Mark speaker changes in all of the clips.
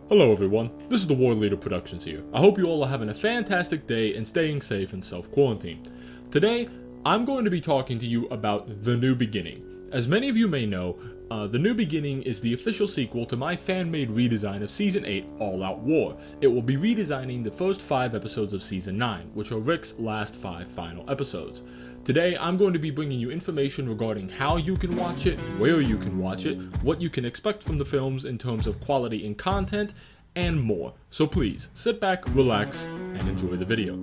Speaker 1: Hello everyone, this is the Warleader Productions here. I hope you all are having a fantastic day and staying safe in self-quarantine. Today, I'm going to be talking to you about The New Beginning. As many of you may know, The New Beginning is the official sequel to my fan-made redesign of Season 8, All Out War. It will be redesigning the first 5 episodes of Season 9, which are Rick's last 5 final episodes. Today, I'm going to be bringing you information regarding how you can watch it, where you can watch it, what you can expect from the films in terms of quality and content, and more. So please, sit back, relax, and enjoy the video.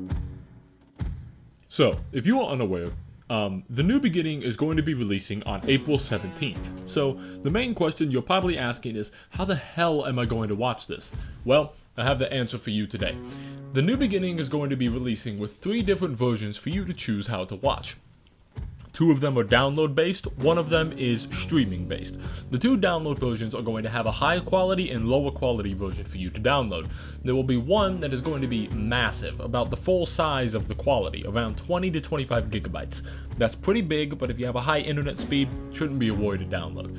Speaker 1: So, if you are unaware, The New Beginning is going to be releasing on April 17th. So, the main question you're probably asking is, how the hell am I going to watch this? Well, I have the answer for you today. The New Beginning is going to be releasing with 3 different versions for you to choose how to watch. 2 of them are download based, 1 of them is streaming based. The 2 download versions are going to have a high quality and lower quality version for you to download. There will be one that is going to be massive, about the full size of the quality, around 20 to 25 gigabytes. That's pretty big, but if you have a high internet speed, shouldn't be a worry to download.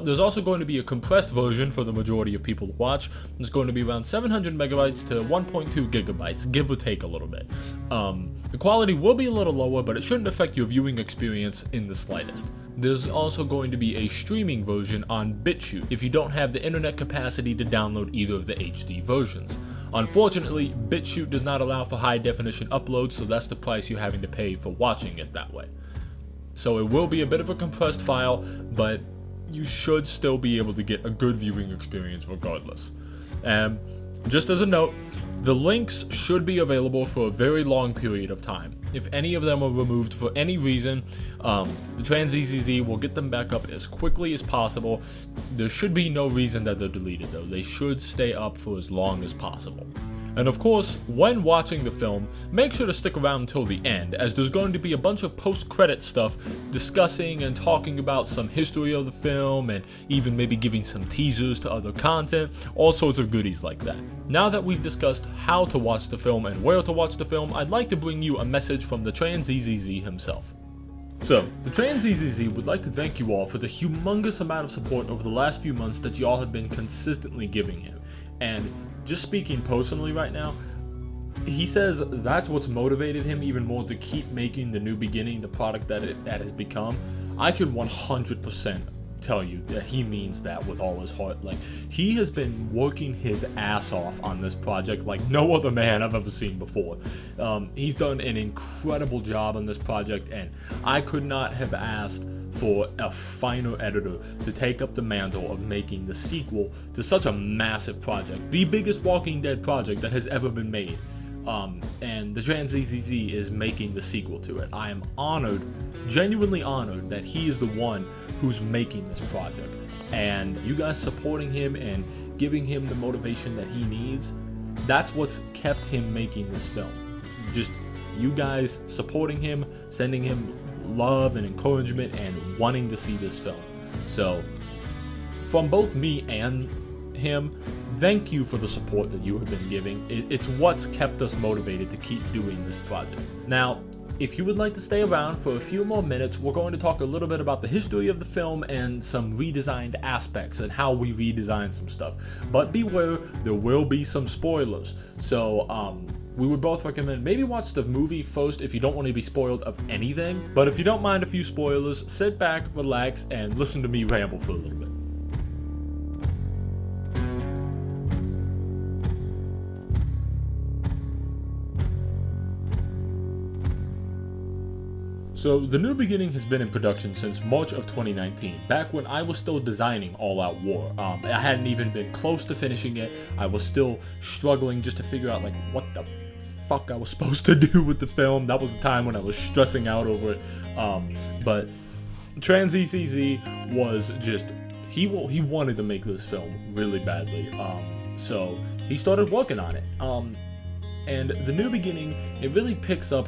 Speaker 1: There's also going to be a compressed version for the majority of people to watch. It's going to be around 700 megabytes to 1.2 gigabytes, give or take a little bit. The quality will be a little lower, but it shouldn't affect your viewing experience in the slightest. There's also going to be a streaming version on BitChute if you don't have the internet capacity to download either of the HD versions. Unfortunately, BitChute does not allow for high definition uploads, so that's the price you're having to pay for watching it that way. So it will be a bit of a compressed file, but you should still be able to get a good viewing experience regardless. Just as a note, the links should be available for a very long period of time. If any of them are removed for any reason, TheTranZZZ will get them back up as quickly as possible. There should be no reason that they're deleted though. They should stay up for as long as possible. And of course, when watching the film, make sure to stick around until the end, as there's going to be a bunch of post-credit stuff discussing and talking about some history of the film, and even maybe giving some teasers to other content, all sorts of goodies like that. Now that we've discussed how to watch the film and where to watch the film, I'd like to bring you a message from TheTranZZZ himself. So, TheTranZZZ would like to thank you all for the humongous amount of support over the last few months that y'all have been consistently giving him. And just speaking personally right now, he says that's what's motivated him even more to keep making The New Beginning the product that it has become. I can 100% tell you that he means that with all his heart. Like, he has been working his ass off on this project like no other man I've ever seen before. He's done an incredible job on this project, and I could not have asked for a finer editor to take up the mantle of making the sequel to such a massive project, the biggest Walking Dead project that has ever been made. And TheTranZZZ is making the sequel to it. I am honored, genuinely honored, that he is the one who's making this project. And you guys supporting him and giving him the motivation that he needs, that's what's kept him making this film. Just you guys supporting him, sending him love and encouragement, and wanting to see this film. So, from both me and him, thank you for the support that you have been giving. It's what's kept us motivated to keep doing this project. Now, if you would like to stay around for a few more minutes, we're going to talk a little bit about the history of the film and some redesigned aspects and how we redesigned some stuff. But beware, there will be some spoilers. So, we would both recommend maybe watch the movie first if you don't want to be spoiled of anything. But if you don't mind a few spoilers, sit back, relax, and listen to me ramble for a little bit. So, The New Beginning has been in production since March of 2019, back when I was still designing All Out War. I hadn't even been close to finishing it. I was still struggling just to figure out, like, what the fuck I was supposed to do with the film. That was the time when I was stressing out over it. But TranZZZ was just, he wanted to make this film really badly. So, he started working on it. And The New Beginning, it really picks up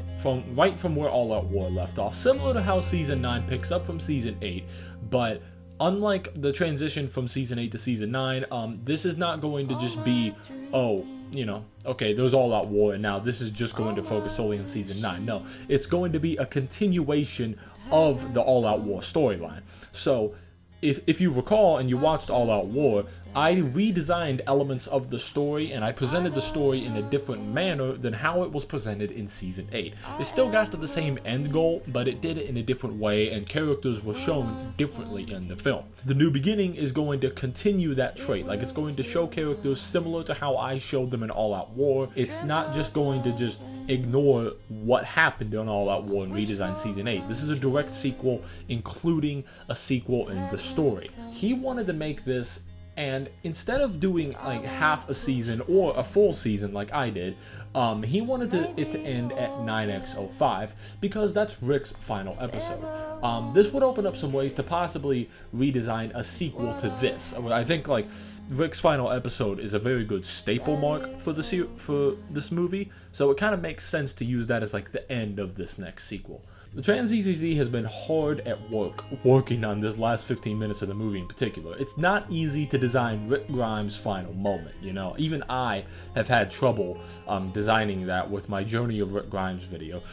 Speaker 1: right from where All Out War left off, similar to how Season 9 picks up from Season 8, but unlike the transition from Season 8 to Season 9, this is not going to just be, okay, there's All Out War, and now this is just going to focus solely on Season 9. No, it's going to be a continuation of the All Out War storyline. So, if you recall and you watched All Out War, I redesigned elements of the story, and I presented the story in a different manner than how it was presented in Season 8. It still got to the same end goal, but it did it in a different way, and characters were shown differently in the film. The New Beginning is going to continue that trait. Like, it's going to show characters similar to how I showed them in All Out War. It's not just going to just ignore what happened in All Out War and redesign Season 8. This is a direct sequel, including a sequel in the story. He wanted to make this, and instead of doing like half a season or a full season like I did, he wanted it to end at 9x05 because that's Rick's final episode. This would open up some ways to possibly redesign a sequel to this. I think like Rick's final episode is a very good staple mark for this movie, so it kind of makes sense to use that as like the end of this next sequel. TheTranZZZ has been hard at working on this last 15 minutes of the movie in particular. It's not easy to design Rick Grimes' final moment, you know. Even I have had trouble designing that with my Journey of Rick Grimes video,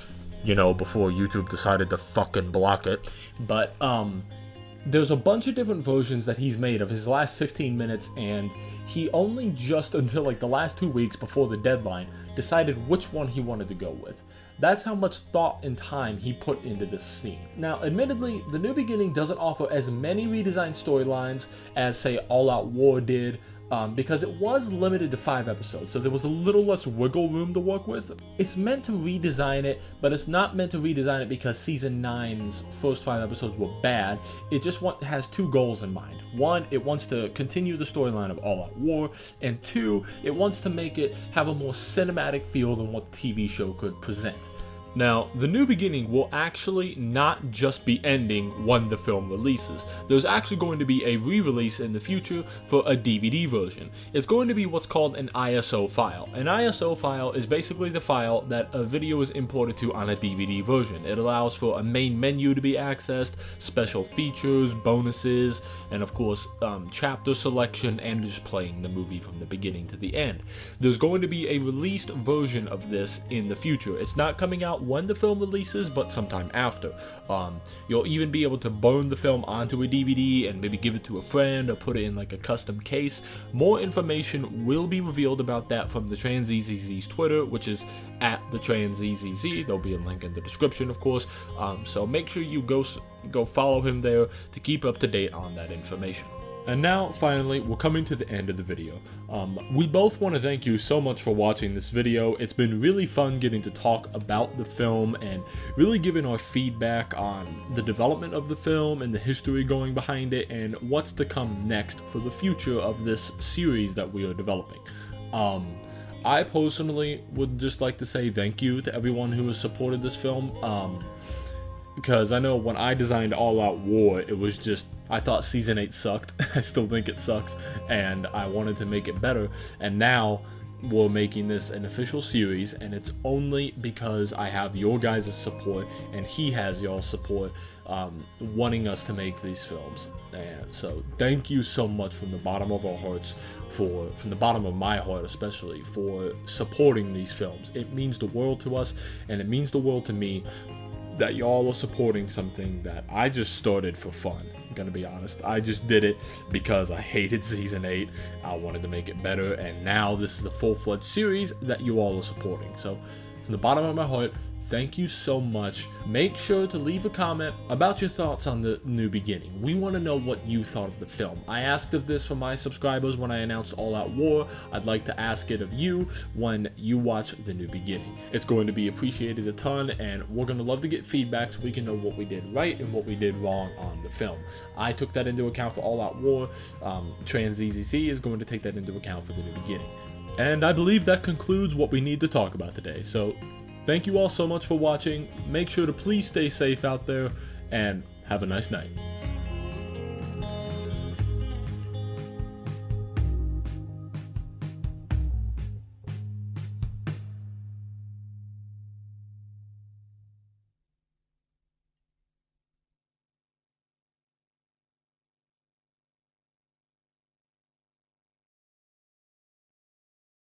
Speaker 1: you know, before YouTube decided to fucking block it. But there's a bunch of different versions that he's made of his last 15 minutes, and he only just until like the last 2 weeks before the deadline decided which one he wanted to go with. That's how much thought and time he put into this scene. Now, admittedly, The New Beginning doesn't offer as many redesigned storylines as, say, All Out War did, because it was limited to 5 episodes, so there was a little less wiggle room to work with. It's meant to redesign it, but it's not meant to redesign it because Season 9's first 5 episodes were bad. It just has 2 goals in mind. 1, it wants to continue the storyline of All Out War, and 2, it wants to make it have a more cinematic feel than what the TV show could present. Now, The New Beginning will actually not just be ending when the film releases. There's actually going to be a re-release in the future for a DVD version. It's going to be what's called an ISO file. An ISO file is basically the file that a video is imported to on a DVD version. It allows for a main menu to be accessed, special features, bonuses, and of course, chapter selection, and just playing the movie from the beginning to the end. There's going to be a released version of this in the future. It's not coming out when the film releases, but sometime after. You'll even be able to burn the film onto a DVD and maybe give it to a friend or put it in like a custom case. More information will be revealed about that from TheTranZZZ's Twitter, which is at TheTranZZZ. There'll be a link in the description, of course. So make sure you go follow him there to keep up to date on that information. And now, finally, we're coming to the end of the video. We both want to thank you so much for watching this video. It's been really fun getting to talk about the film and really giving our feedback on the development of the film and the history going behind it and what's to come next for the future of this series that we are developing. I personally would just like to say thank you to everyone who has supported this film. Because I know when I designed All Out War, it was just, I thought Season 8 sucked. I still think it sucks, and I wanted to make it better. And now we're making this an official series, and it's only because I have your guys' support, and he has y'all's support, wanting us to make these films. And so thank you so much from the bottom of our hearts, from the bottom of my heart especially, for supporting these films. It means the world to us, and it means the world to me that y'all are supporting something that I just started for fun. I'm gonna be honest, I just did it because I hated Season 8. I wanted to make it better, and now this is a full-fledged series that you all are supporting. So from the bottom of my heart, thank you so much. Make sure to leave a comment about your thoughts on The New Beginning. We want to know what you thought of the film. I asked of this from my subscribers when I announced All Out War. I'd like to ask it of you when you watch The New Beginning. It's going to be appreciated a ton, and we're going to love to get feedback so we can know what we did right and what we did wrong on the film. I took that into account for All Out War. TranZZZ is going to take that into account for The New Beginning. And I believe that concludes what we need to talk about today. So thank you all so much for watching. Make sure to please stay safe out there, and have a nice night.